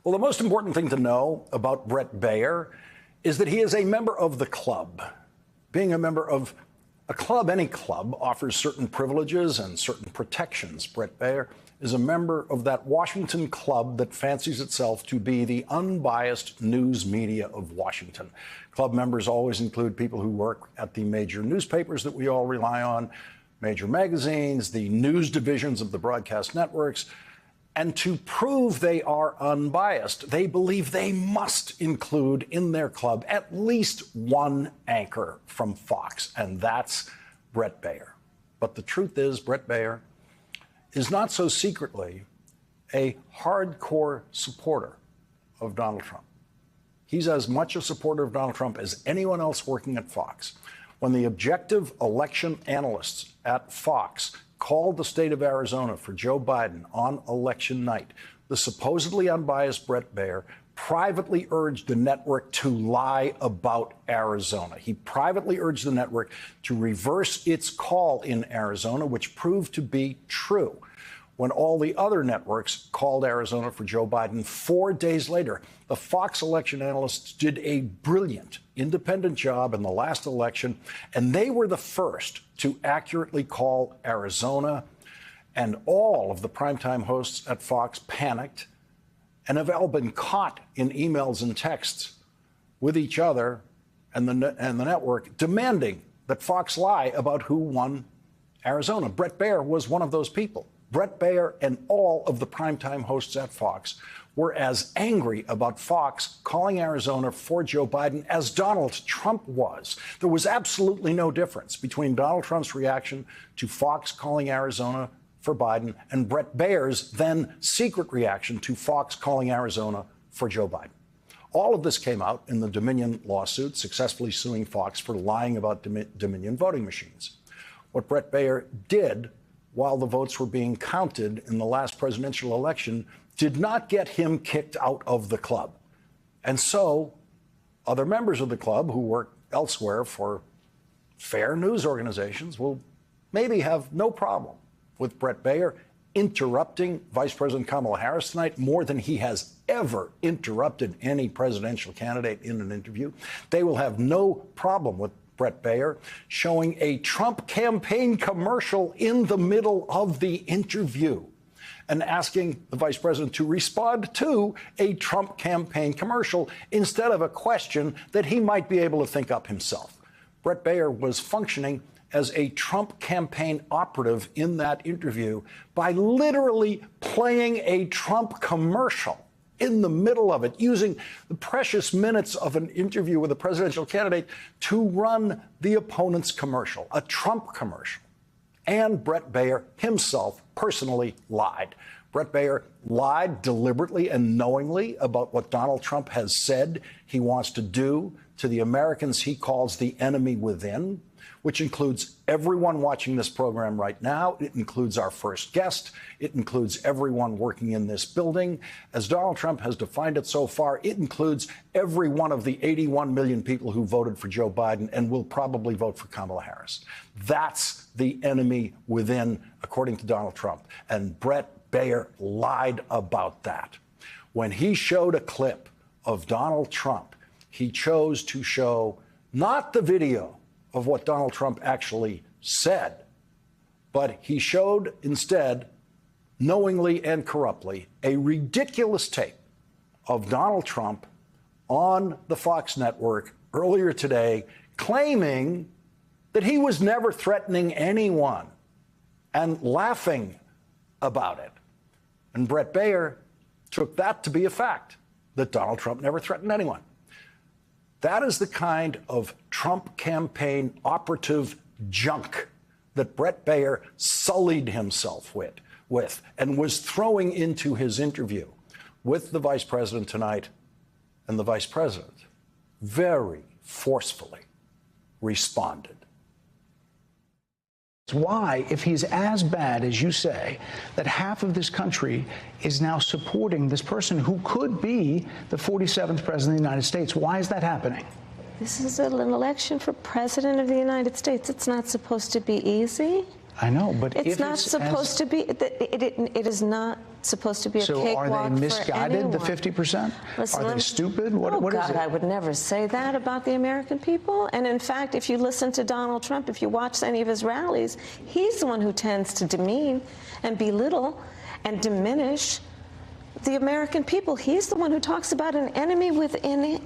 Well, the most important thing to know about Bret Baier is that he is a member of the club. Being a member of a club, any club, offers certain privileges and certain protections. Bret Baier is a member of that Washington club that fancies itself to be the unbiased news media of Washington. Club members always include people who work at the major newspapers that we all rely on, major magazines, the news divisions of the broadcast networks. And to prove they are unbiased, they believe they must include in their club at least one anchor from Fox, and that's Bret Baier. But the truth is, Bret Baier is not so secretly a hardcore supporter of Donald Trump. He's as much a supporter of Donald Trump as anyone else working at Fox. When the objective election analysts at Fox called the state of Arizona for Joe Biden on election night, the supposedly unbiased Bret Baier privately urged the network to lie about Arizona. He privately urged the network to reverse its call in Arizona, which proved to be true. When all the other networks called Arizona for Joe Biden 4 days later, the Fox election analysts did a brilliant independent job in the last election, and they were the first to accurately call Arizona. And all of the primetime hosts at Fox panicked and have all been caught in emails and texts with each other and the network demanding that Fox lie about who won Arizona. Bret Baier was one of those people. Bret Baier and all of the primetime hosts at Fox were as angry about Fox calling Arizona for Joe Biden as Donald Trump was. There was absolutely no difference between Donald Trump's reaction to Fox calling Arizona for Biden and Bret Baier's then secret reaction to Fox calling Arizona for Joe Biden. All of this came out in the Dominion lawsuit, successfully suing Fox for lying about Dominion voting machines. What Bret Baier did while the votes were being counted in the last presidential election did not get him kicked out of the club. And so other members of the club who work elsewhere for fair news organizations will maybe have no problem with Bret Baier interrupting Vice President Kamala Harris tonight more than he has ever interrupted any presidential candidate in an interview. They will have no problem with Bret Baier showing a Trump campaign commercial in the middle of the interview and asking the vice president to respond to a Trump campaign commercial instead of a question that he might be able to think up himself. Bret Baier was functioning as a Trump campaign operative in that interview by literally playing a Trump commercial in the middle of it, using the precious minutes of an interview with a presidential candidate to run the opponent's commercial, a Trump commercial. And Bret Baier himself personally lied. Bret Baier lied deliberately and knowingly about what Donald Trump has said he wants to do to the Americans he calls the enemy within, which includes everyone watching this program right now. It includes our first guest. It includes everyone working in this building. As Donald Trump has defined it so far, it includes every one of the 81 million people who voted for Joe Biden and will probably vote for Kamala Harris. That's the enemy within, according to Donald Trump. And Bret Baier lied about that. When he showed a clip of Donald Trump, he chose to show not the video of what Donald Trump actually said, but he showed instead, knowingly and corruptly, a ridiculous tape of Donald Trump on the Fox network earlier today, claiming that he was never threatening anyone and laughing about it. And Bret Baier took that to be a fact, that Donald Trump never threatened anyone. That is the kind of Trump campaign operative junk that Bret Baier sullied himself with and was throwing into his interview with the vice president tonight. And the vice president very forcefully responded. Why, if he's as bad as you say, that half of this country is now supporting this person who could be the 47th president of the United States? Why is that happening? This is an election for president of the United States. It's not supposed to be easy. I know, but it's not supposed to be. It is not supposed to be a So cakewalk are they misguided, the for 50%? Listen, are they stupid? What is God, it? I would never say that about the American people. And in fact, if you listen to Donald Trump, if you watch any of his rallies, he's the one who tends to demean and belittle and diminish the American people. He's the one who talks about an enemy within,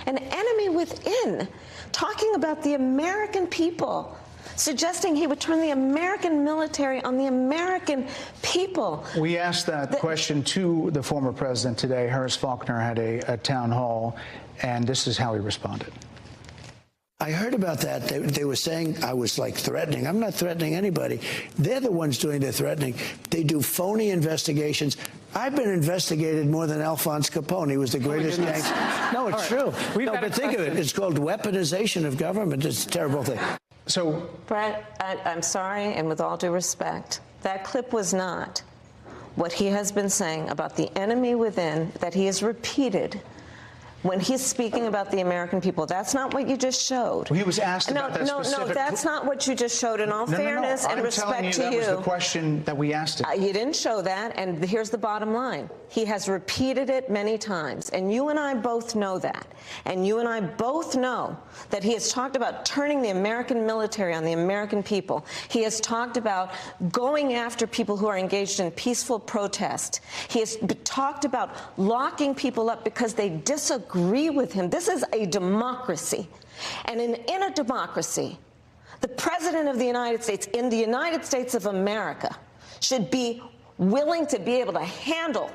an enemy within, talking about the American people, suggesting he would turn the American military on the American people. We asked that question to the former president today. Harris Faulkner had a town hall, and this is how he responded. I heard about that. They were saying I was like threatening. I'm not threatening anybody. They're the ones doing the threatening. They do phony investigations. I've been investigated more than Alphonse Capone. He was the greatest gangster. No, it's true. No, but think of it. It's called weaponization of government. It's a terrible thing. So, Brett, I'm sorry, and with all due respect, that clip was not what he has been saying about the enemy within that he has repeated when he's speaking about the American people. That's not what you just showed. well, he was asked about that specific... No, that's not what you just showed. In all fairness and respect to you, that was the question that we asked him. You didn't show that, and here's the bottom line. He has repeated it many times, and you and I both know that. And you and I both know that he has talked about turning the American military on the American people. He has talked about going after people who are engaged in peaceful protest. He has talked about locking people up because they disagree with him. This is a democracy. And in a democracy, the President of the United States, in the United States of America, should be willing to be able to handle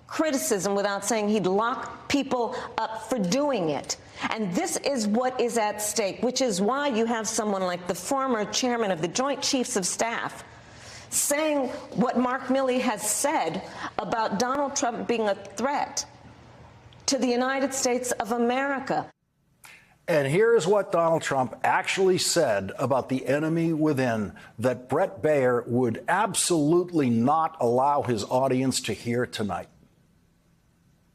criticism without saying he'd lock people up for doing it. And this is what is at stake, which is why you have someone like the former chairman of the Joint Chiefs of Staff saying what Mark Milley has said about Donald Trump being a threat to the United States of America. And here's what Donald Trump actually said about the enemy within that Bret Baier would absolutely not allow his audience to hear tonight.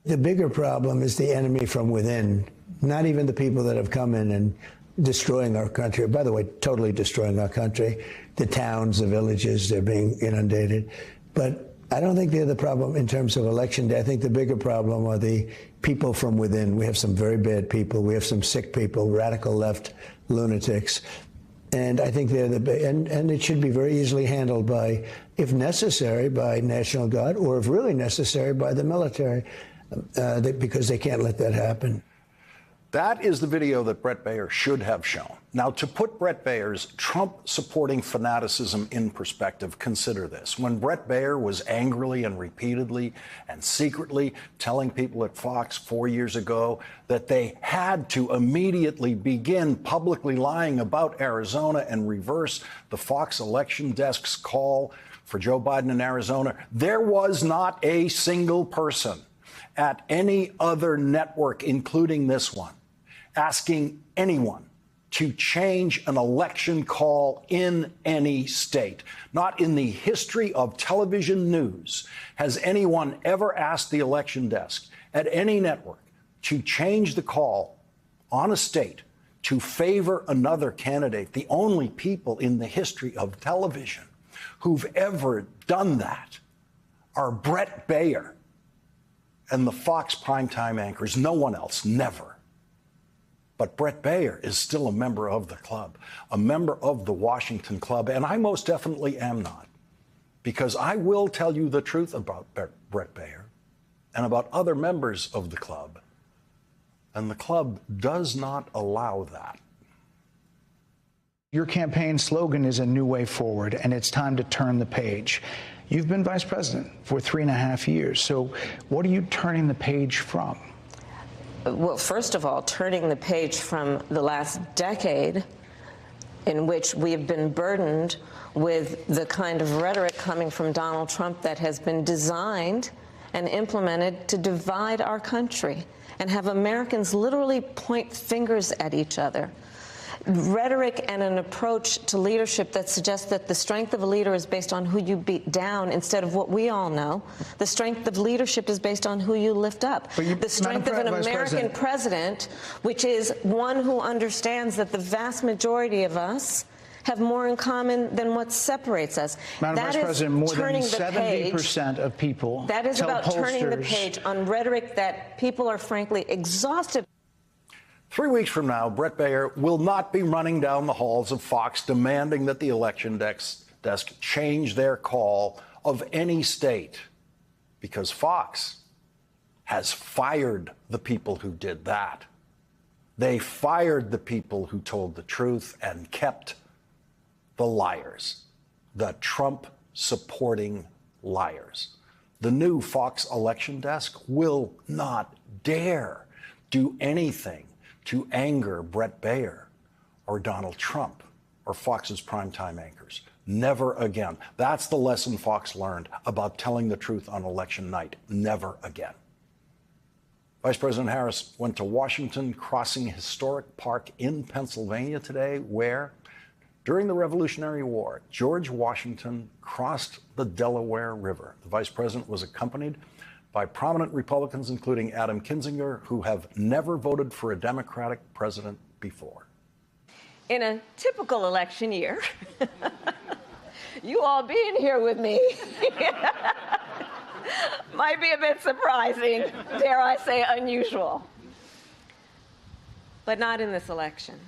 The bigger problem is the enemy from within, not even the people that have come in and destroying our country. By the way, totally destroying our country. The towns, the villages, they're being inundated. But I don't think they're the problem in terms of election day. I think the bigger problem are the people from within. We have some very bad people. We have some sick people, radical left lunatics. And I think they're and it should be very easily handled by, if necessary, by National Guard, or if really necessary, by the military, because they can't let that happen. That is the video that Bret Baier should have shown. Now, to put Bret Baier's Trump-supporting fanaticism in perspective, consider this. When Bret Baier was angrily and repeatedly and secretly telling people at Fox 4 years ago that they had to immediately begin publicly lying about Arizona and reverse the Fox election desk's call for Joe Biden in Arizona, there was not a single person at any other network, including this one, asking anyone to change an election call in any state. Not in the history of television news has anyone ever asked the election desk at any network to change the call on a state to favor another candidate. The only people in the history of television who've ever done that are Bret Baier and the Fox primetime anchors. No one else, never. But Bret Baier is still a member of the club, a member of the Washington Club, and I most definitely am not, because I will tell you the truth about Bret Baier and about other members of the club, and the club does not allow that. Your campaign slogan is a new way forward, and it's time to turn the page. You've been vice president for 3.5 years, so what are you turning the page from? Well, first of all, turning the page from the last decade in which we have been burdened with the kind of rhetoric coming from Donald Trump that has been designed and implemented to divide our country and have Americans literally point fingers at each other. Rhetoric and an approach to leadership that suggests that the strength of a leader is based on who you beat down instead of what we all know. The strength of leadership is based on who you lift up. The strength of an American president, which is one who understands that the vast majority of us have more in common than what separates us. Madam Vice President, more than 70% of people that is tell about turning the pollsters page on rhetoric that people are frankly exhausted. 3 weeks from now, Bret Baier will not be running down the halls of Fox demanding that the election desk change their call of any state, because Fox has fired the people who did that. They fired the people who told the truth and kept the liars, the Trump-supporting liars. The new Fox election desk will not dare do anything to anger Bret Baier or Donald Trump or Fox's primetime anchors. Never again. That's the lesson Fox learned about telling the truth on election night. Never again. Vice President Harris went to Washington, crossing Historic Park in Pennsylvania today, where, during the Revolutionary War, George Washington crossed the Delaware River. The vice president was accompanied by prominent Republicans, including Adam Kinzinger, who have never voted for a Democratic president before. In a typical election year, you all being here with me might be a bit surprising, dare I say unusual. But not in this election.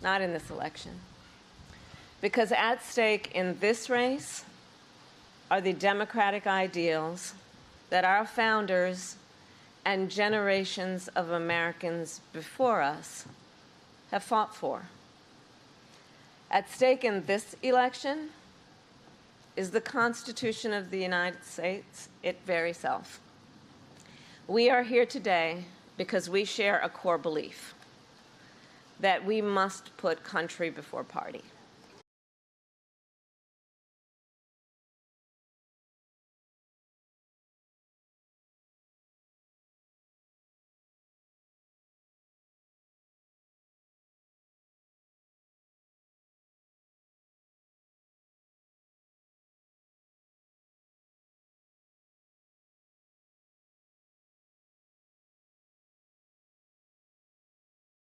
Not in this election. Because at stake in this race are the democratic ideals that our founders and generations of Americans before us have fought for. At stake in this election is the Constitution of the United States, its very self. We are here today because we share a core belief that we must put country before party.